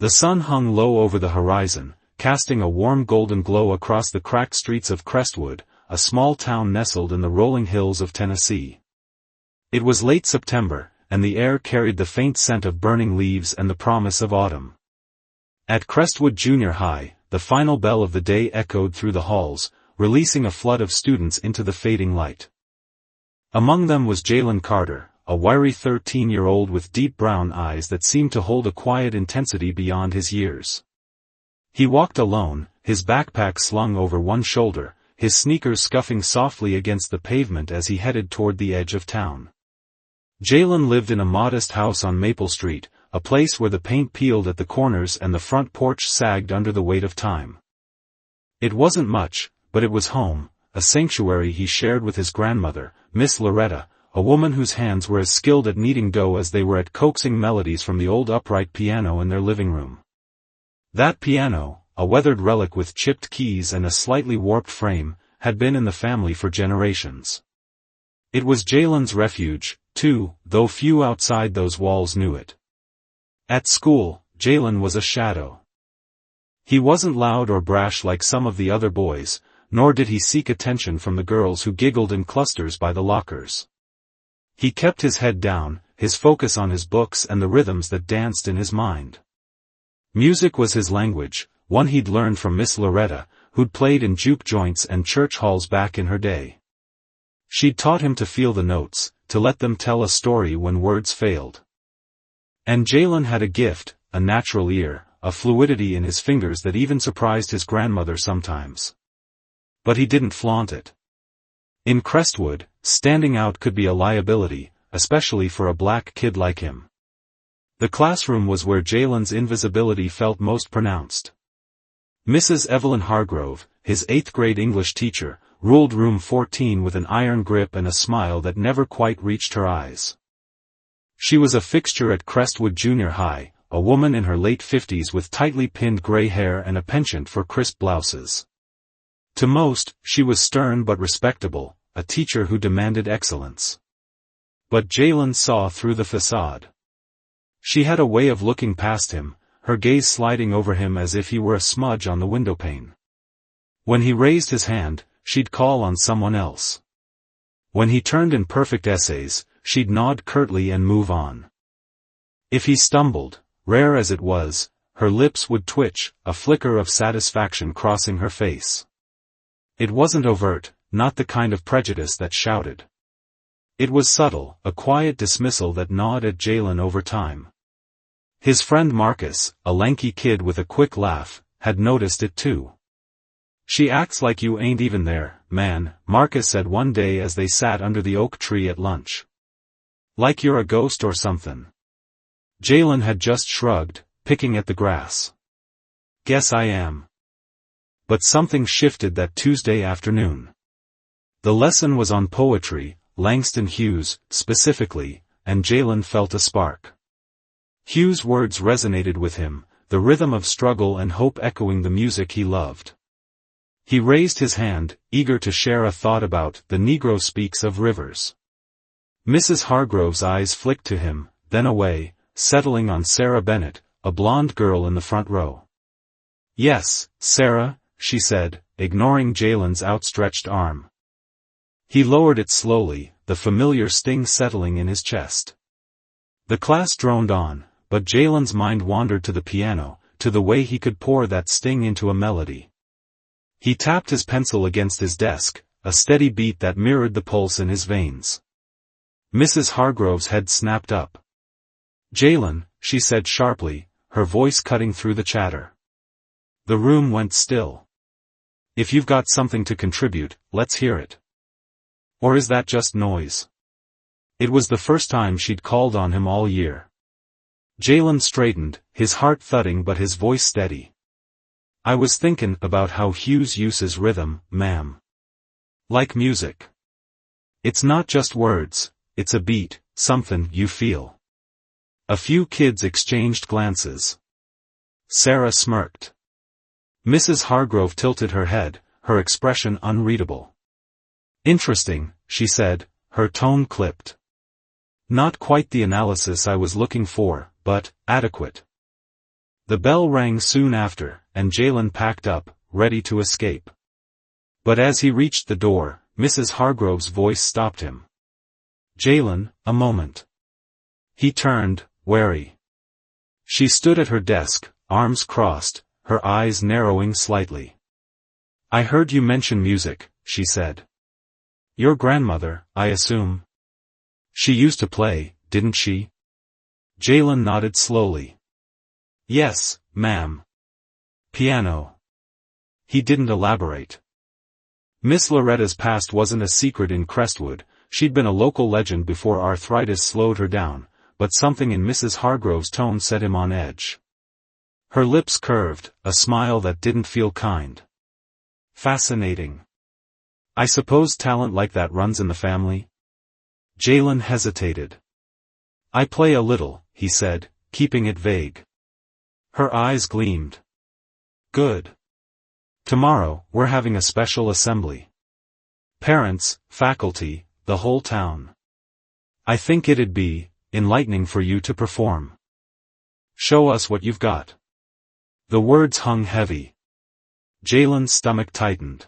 The sun hung low over the horizon, casting a warm golden glow across the cracked streets of Crestwood, a small town nestled in the rolling hills of Tennessee. It was late September, and the air carried the faint scent of burning leaves and the promise of autumn. At Crestwood Junior High, the final bell of the day echoed through the halls, releasing a flood of students into the fading light. Among them was Jalen Carter, a wiry 13-year-old with deep brown eyes that seemed to hold a quiet intensity beyond his years. He walked alone, his backpack slung over one shoulder, his sneakers scuffing softly against the pavement as he headed toward the edge of town. Jalen lived in a modest house on Maple Street, a place where the paint peeled at the corners and the front porch sagged under the weight of time. It wasn't much, but it was home, a sanctuary he shared with his grandmother, Miss Loretta, a woman whose hands were as skilled at kneading dough as they were at coaxing melodies from the old upright piano in their living room. That piano, a weathered relic with chipped keys and a slightly warped frame, had been in the family for generations. It was Jalen's refuge, too, though few outside those walls knew it. At school, Jalen was a shadow. He wasn't loud or brash like some of the other boys, nor did he seek attention from the girls who giggled in clusters by the lockers. He kept his head down, his focus on his books and the rhythms that danced in his mind. Music was his language, one he'd learned from Miss Loretta, who'd played in juke joints and church halls back in her day. She'd taught him to feel the notes, to let them tell a story when words failed. And Jalen had a gift, a natural ear, a fluidity in his fingers that even surprised his grandmother sometimes. But he didn't flaunt it. In Crestwood, standing out could be a liability, especially for a black kid like him. The classroom was where Jalen's invisibility felt most pronounced. Mrs. Evelyn Hargrove, his 8th grade English teacher, ruled room 14 with an iron grip and a smile that never quite reached her eyes. She was a fixture at Crestwood Junior High, a woman in her late 50s with tightly pinned gray hair and a penchant for crisp blouses. To most, she was stern but respectable, a teacher who demanded excellence. But Jalen saw through the facade. She had a way of looking past him, her gaze sliding over him as if he were a smudge on the windowpane. When he raised his hand, she'd call on someone else. When he turned in perfect essays, she'd nod curtly and move on. If he stumbled, rare as it was, her lips would twitch, a flicker of satisfaction crossing her face. It wasn't overt, not the kind of prejudice that shouted. It was subtle, a quiet dismissal that gnawed at Jalen over time. His friend Marcus, a lanky kid with a quick laugh, had noticed it too. "She acts like you ain't even there, man," Marcus said one day as they sat under the oak tree at lunch. "Like you're a ghost or something." Jalen had just shrugged, picking at the grass. "Guess I am." But something shifted that Tuesday afternoon. The lesson was on poetry, Langston Hughes, specifically, and Jalen felt a spark. Hughes' words resonated with him, the rhythm of struggle and hope echoing the music he loved. He raised his hand, eager to share a thought about "The Negro Speaks of Rivers." Mrs. Hargrove's eyes flicked to him, then away, settling on Sarah Bennett, a blonde girl in the front row. "Yes, Sarah," she said, ignoring Jalen's outstretched arm. He lowered it slowly, the familiar sting settling in his chest. The class droned on, but Jalen's mind wandered to the piano, to the way he could pour that sting into a melody. He tapped his pencil against his desk, a steady beat that mirrored the pulse in his veins. Mrs. Hargrove's head snapped up. "Jalen," she said sharply, her voice cutting through the chatter. The room went still. "If you've got something to contribute, let's hear it. Or is that just noise?" It was the first time she'd called on him all year. Jalen straightened, his heart thudding but his voice steady. "I was thinking about how Hughes uses rhythm, ma'am. Like music. It's not just words, it's a beat, something you feel." A few kids exchanged glances. Sarah smirked. Mrs. Hargrove tilted her head, her expression unreadable. "Interesting," she said, her tone clipped. "Not quite the analysis I was looking for, but adequate." The bell rang soon after, and Jalen packed up, ready to escape. But as he reached the door, Mrs. Hargrove's voice stopped him. "Jalen, a moment." He turned, wary. She stood at her desk, arms crossed, her eyes narrowing slightly. "I heard you mention music," she said. "Your grandmother, I assume? She used to play, didn't she?" Jalen nodded slowly. "Yes, ma'am. Piano." He didn't elaborate. Miss Loretta's past wasn't a secret in Crestwood. She'd been a local legend before arthritis slowed her down, but something in Mrs. Hargrove's tone set him on edge. Her lips curved, a smile that didn't feel kind. "Fascinating. I suppose talent like that runs in the family?" Jalen hesitated. "I play a little," he said, keeping it vague. Her eyes gleamed. "Good. Tomorrow, we're having a special assembly. Parents, faculty, the whole town. I think it'd be enlightening for you to perform. Show us what you've got." The words hung heavy. Jalen's stomach tightened.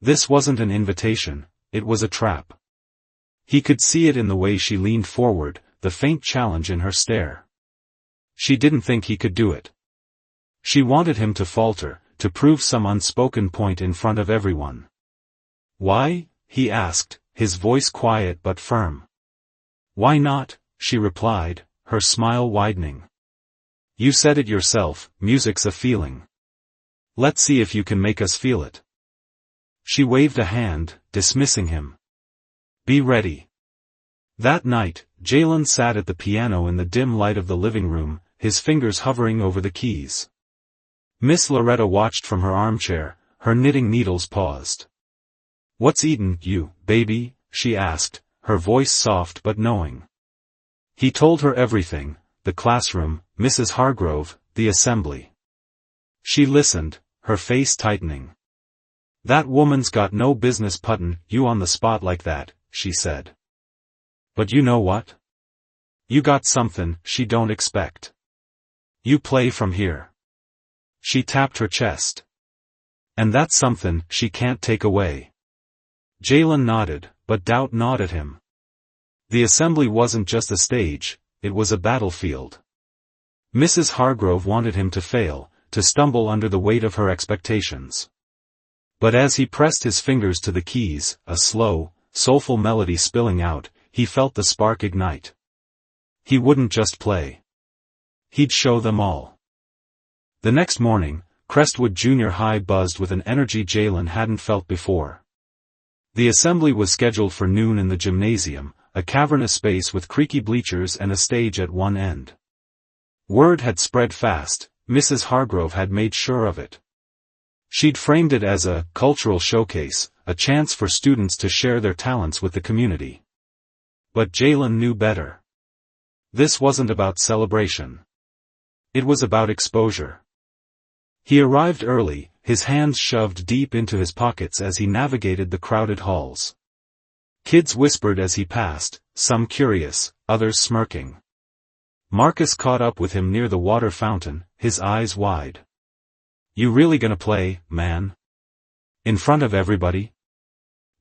This wasn't an invitation, it was a trap. He could see it in the way she leaned forward, the faint challenge in her stare. She didn't think he could do it. She wanted him to falter, to prove some unspoken point in front of everyone. "Why?" he asked, his voice quiet but firm. "Why not?" she replied, her smile widening. "You said it yourself, music's a feeling. Let's see if you can make us feel it." She waved a hand, dismissing him. "Be ready." That night, Jalen sat at the piano in the dim light of the living room, his fingers hovering over the keys. Miss Loretta watched from her armchair, her knitting needles paused. "What's eatin' you, baby?" she asked, her voice soft but knowing. He told her everything, the classroom, Mrs. Hargrove, the assembly. She listened, her face tightening. "That woman's got no business puttin' you on the spot like that," she said. "But you know what? You got something she don't expect. You play from here." She tapped her chest. "And that's something she can't take away." Jalen nodded, but doubt gnawed at him. The assembly wasn't just a stage, it was a battlefield. Mrs. Hargrove wanted him to fail, to stumble under the weight of her expectations. But as he pressed his fingers to the keys, a slow, soulful melody spilling out, he felt the spark ignite. He wouldn't just play. He'd show them all. The next morning, Crestwood Junior High buzzed with an energy Jalen hadn't felt before. The assembly was scheduled for noon in the gymnasium, a cavernous space with creaky bleachers and a stage at one end. Word had spread fast, Mrs. Hargrove had made sure of it. She'd framed it as a cultural showcase, a chance for students to share their talents with the community. But Jalen knew better. This wasn't about celebration. It was about exposure. He arrived early, his hands shoved deep into his pockets as he navigated the crowded halls. Kids whispered as he passed, some curious, others smirking. Marcus caught up with him near the water fountain, his eyes wide. "You really gonna play, man? In front of everybody?"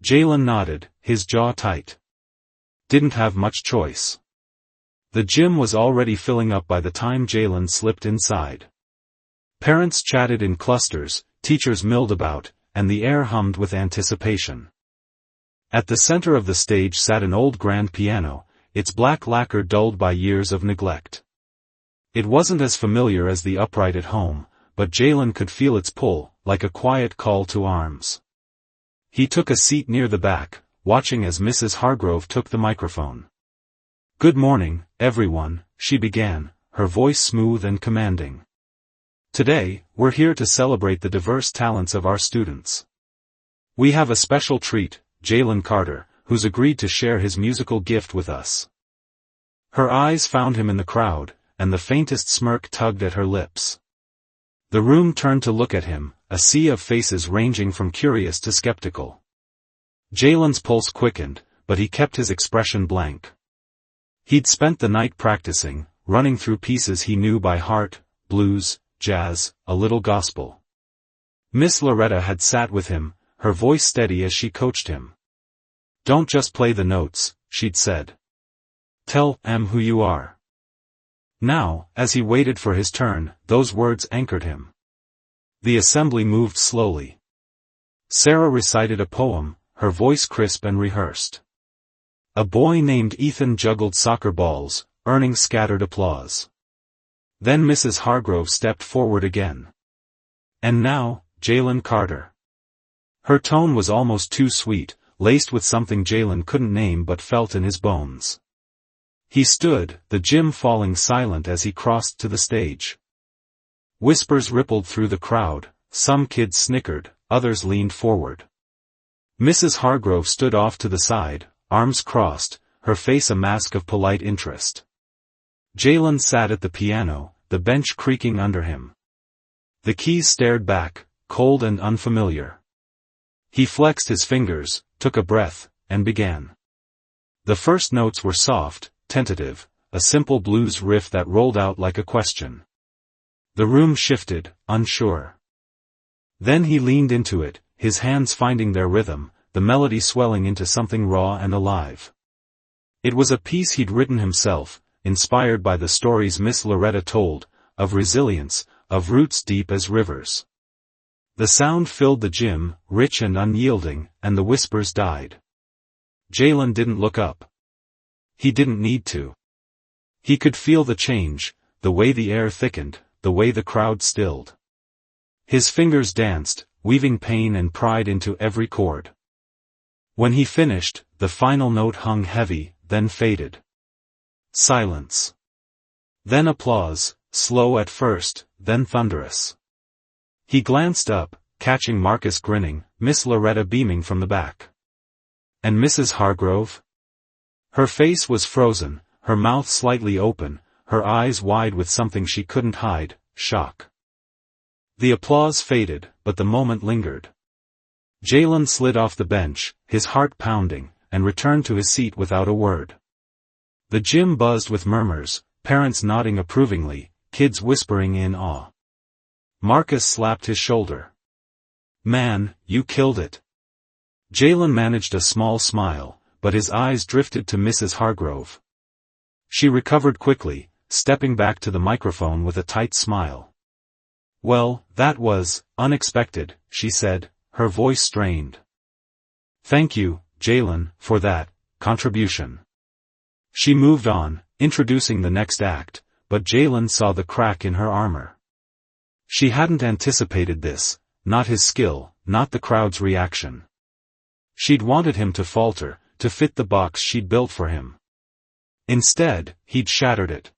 Jalen nodded, his jaw tight. Didn't have much choice. The gym was already filling up by the time Jalen slipped inside. Parents chatted in clusters, teachers milled about, and the air hummed with anticipation. At the center of the stage sat an old grand piano, its black lacquer dulled by years of neglect. It wasn't as familiar as the upright at home, but Jalen could feel its pull, like a quiet call to arms. He took a seat near the back, watching as Mrs. Hargrove took the microphone. "Good morning, everyone," she began, her voice smooth and commanding. "Today, we're here to celebrate the diverse talents of our students. We have a special treat, Jalen Carter, who's agreed to share his musical gift with us." Her eyes found him in the crowd, and the faintest smirk tugged at her lips. The room turned to look at him, a sea of faces ranging from curious to skeptical. Jalen's pulse quickened, but he kept his expression blank. He'd spent the night practicing, running through pieces he knew by heart, blues, jazz, a little gospel. Miss Loretta had sat with him, her voice steady as she coached him. "Don't just play the notes," she'd said. "Tell em who you are." Now, as he waited for his turn, those words anchored him. The assembly moved slowly. Sarah recited a poem, her voice crisp and rehearsed. A boy named Ethan juggled soccer balls, earning scattered applause. Then Mrs. Hargrove stepped forward again. "And now, Jalen Carter." Her tone was almost too sweet, laced with something Jalen couldn't name but felt in his bones. He stood, the gym falling silent as he crossed to the stage. Whispers rippled through the crowd, some kids snickered, others leaned forward. Mrs. Hargrove stood off to the side, arms crossed, her face a mask of polite interest. Jalen sat at the piano, the bench creaking under him. The keys stared back, cold and unfamiliar. He flexed his fingers, took a breath, and began. The first notes were soft, tentative, a simple blues riff that rolled out like a question. The room shifted, unsure. Then he leaned into it, his hands finding their rhythm, the melody swelling into something raw and alive. It was a piece he'd written himself, inspired by the stories Miss Loretta told, of resilience, of roots deep as rivers. The sound filled the gym, rich and unyielding, and the whispers died. Jalen didn't look up. He didn't need to. He could feel the change, the way the air thickened, the way the crowd stilled. His fingers danced, weaving pain and pride into every chord. When he finished, the final note hung heavy, then faded. Silence. Then applause, slow at first, then thunderous. He glanced up, catching Marcus grinning, Miss Loretta beaming from the back. And Mrs. Hargrove? Her face was frozen, her mouth slightly open, her eyes wide with something she couldn't hide, shock. The applause faded, but the moment lingered. Jalen slid off the bench, his heart pounding, and returned to his seat without a word. The gym buzzed with murmurs, parents nodding approvingly, kids whispering in awe. Marcus slapped his shoulder. "Man, you killed it." Jalen managed a small smile, but his eyes drifted to Mrs. Hargrove. She recovered quickly, stepping back to the microphone with a tight smile. "Well, that was unexpected," she said, her voice strained. "Thank you, Jalen, for that contribution." She moved on, introducing the next act, but Jalen saw the crack in her armor. She hadn't anticipated this, not his skill, not the crowd's reaction. She'd wanted him to falter, to fit the box she'd built for him. Instead, he'd shattered it.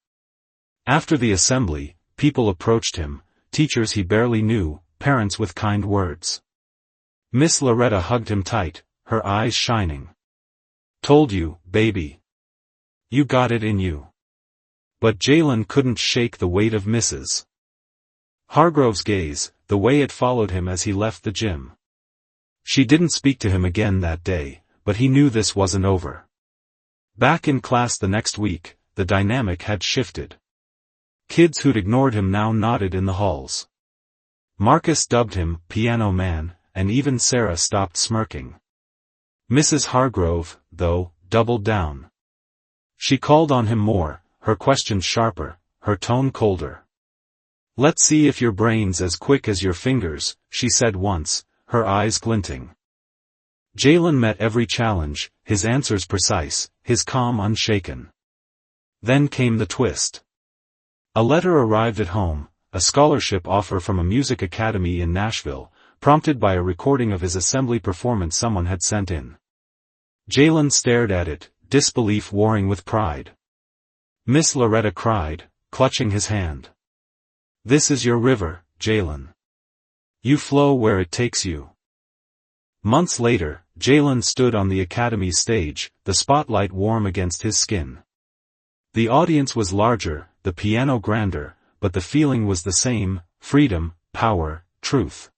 After the assembly, people approached him, teachers he barely knew, parents with kind words. Miss Loretta hugged him tight, her eyes shining. "Told you, baby. You got it in you." But Jalen couldn't shake the weight of Mrs. Hargrove's gaze, the way it followed him as he left the gym. She didn't speak to him again that day, but he knew this wasn't over. Back in class the next week, the dynamic had shifted. Kids who'd ignored him now nodded in the halls. Marcus dubbed him Piano Man, and even Sarah stopped smirking. Mrs. Hargrove, though, doubled down. She called on him more, her questions sharper, her tone colder. "Let's see if your brain's as quick as your fingers," she said once, her eyes glinting. Jalen met every challenge, his answers precise, his calm unshaken. Then came the twist. A letter arrived at home, a scholarship offer from a music academy in Nashville, prompted by a recording of his assembly performance someone had sent in. Jalen stared at it, disbelief warring with pride. Miss Loretta cried, clutching his hand. "This is your river, Jalen. You flow where it takes you." Months later, Jalen stood on the academy stage, the spotlight warm against his skin. The audience was larger, the piano grander, but the feeling was the same: freedom, power, truth.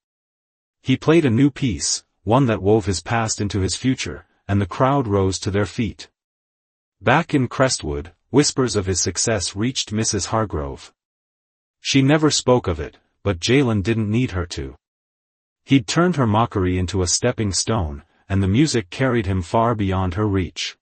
He played a new piece, one that wove his past into his future, and the crowd rose to their feet. Back in Crestwood, whispers of his success reached Mrs. Hargrove. She never spoke of it, but Jalen didn't need her to. He'd turned her mockery into a stepping stone, and the music carried him far beyond her reach.